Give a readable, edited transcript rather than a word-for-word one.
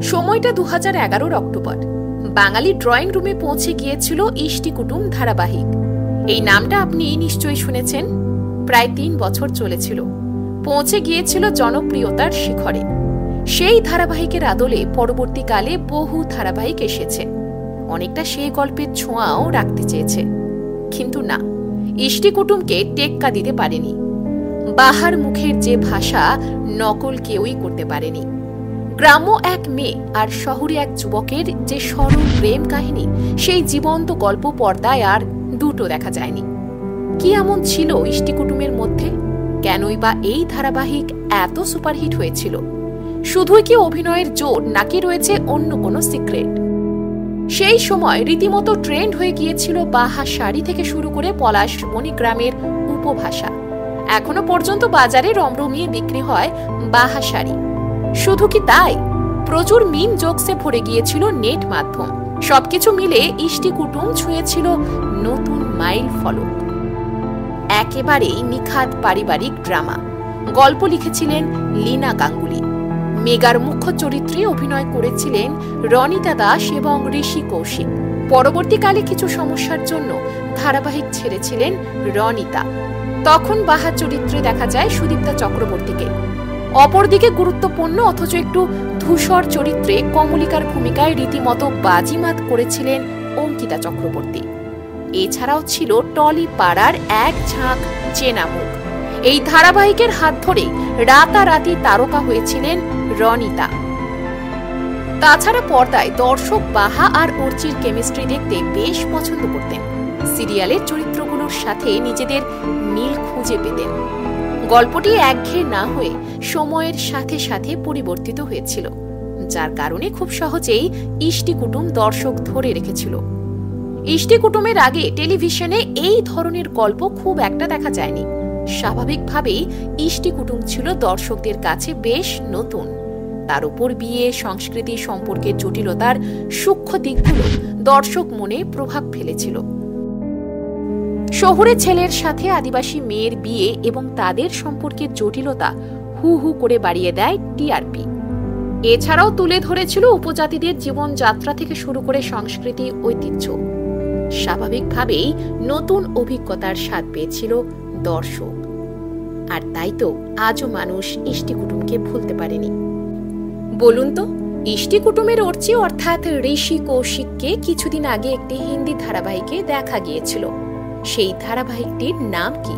সময়টা 2011 অক্টোবর। বাঙালি ড্রয়িং রুমে পৌঁছে গিয়েছিল ইষ্টি কুটুম ধারাবাহিক। এই নামটা আপনি নিশ্চয়ই শুনেছেন। প্রায় 3 বছর চলেছিল, পৌঁছে গিয়েছিল জনপ্রিয়তার শিখরে। সেই ধারাবাহিকের আদলে পরবর্তীকালে বহু ধারাবাহিক এসেছে, অনেকটা সেই গল্পের ছোঁয়াও রাখতে চেয়েছে, কিন্তু না, ইষ্টি কুটুমকে টেক্কা দিতে পারেনি। বাহার মুখের যে ভাষা নকল কেউই করতে পারেনি। গ্রাম্য এক মেয়ে আর শহরে এক যুবকের যে সরল প্রেম কাহিনী, সেই জীবন্ত গল্প পর্দায় আর দুটো দেখা যায়নি। কি এমন ছিল ইষ্টি কুটুমের মধ্যে? কেনই বা এই ধারাবাহিক এত সুপারহিট হয়েছিল? শুধুই কি অভিনয়ের জোর, নাকি রয়েছে অন্য কোনো সিক্রেট? সেই সময় রীতিমতো ট্রেন্ড হয়ে গিয়েছিল বাহা শাড়ি থেকে শুরু করে পলাশবনি গ্রামের উপভাষা। এখনো পর্যন্ত বাজারে রমরমিয়ে বিক্রি হয় বাহা শাড়ি। শুধু কি তাই, প্রচুর মিম জোকসে ভরে গিয়েছিল নেট মাধ্যম। সবকিছু মিলে ইষ্টি কুটুম ছুঁয়েছিল নতুন মাইল ফলক। একেবারেই নিখাদ পারিবারিক ড্রামা। গল্প লিখেছিলেন লীনা গাঙ্গুলি। মেগার মুখ্য চরিত্রে অভিনয় করেছিলেন রনিতা দাস এবং ঋষি কৌশিক। পরবর্তীকালে কিছু সমস্যার জন্য ধারাবাহিক ছেড়েছিলেন রনিতা। তখন বাহা চরিত্রে দেখা যায় সুদীপ্তা চক্রবর্তীকে। অপরদিকে গুরুত্বপূর্ণ অথচ একটু ধূসর চরিত্রে কমলিকার ভূমিকায় রীতিমতো বাজিমাত করেছিলেন অঙ্কিতা চক্রবর্তী। এছাড়াও ছিল টলি পাড়ার এক ঝাঁক চেনা মুখ। এই ধারাবাহিকের হাত ধরে রাতারাতি তারকা হয়েছিলেন রনিতা। তাছাড়া পর্দায় দর্শক বাহা আর অর্চির কেমিস্ট্রি দেখতে বেশ পছন্দ করতেন। সিরিয়ালের চরিত্রগুলোর সাথে নিজেদের মিল খুঁজে পেতেন। গল্পটি একঘেয়ে না হয়ে সময়ের সাথে সাথে পরিবর্তিত হয়েছিল, যার কারণে খুব সহজেই ইষ্টি কুটুম দর্শক ধরে রেখেছিল। ইষ্টি কুটুমের আগে টেলিভিশনে এই ধরনের গল্প খুব একটা দেখা যায়নি। স্বাভাবিকভাবেই ইষ্টি কুটুম ছিল দর্শকদের কাছে বেশ নতুন। তার উপর বিয়ে, সংস্কৃতি সম্পর্কের জটিলতার সূক্ষ্ম দিকগুলো দর্শক মনে প্রভাব ফেলেছিল। শহুরে ছেলের সাথে আদিবাসী মেয়ের বিয়ে এবং তাদের সম্পর্কের জটিলতা হু হু করে বাড়িয়ে দেয় টিআরপি। এছাড়াও তুলে ধরেছিল উপজাতিদের জীবনযাত্রা থেকে শুরু করে সংস্কৃতি, ঐতিহ্য। স্বাভাবিকভাবেই নতুন অভিজ্ঞতার স্বাদ পেয়েছিল দর্শক। আর তাই তো আজও মানুষ ইষ্টি কুটুমকে ভুলতে পারেনি। বলুন তো, ইষ্টি কুটুমের অর্চি অর্থাৎ ঋষি কৌশিককে কিছুদিন আগে একটি হিন্দি ধারাবাহিকে দেখা গিয়েছিল। সেই ধারাবাহিকটির নাম কি?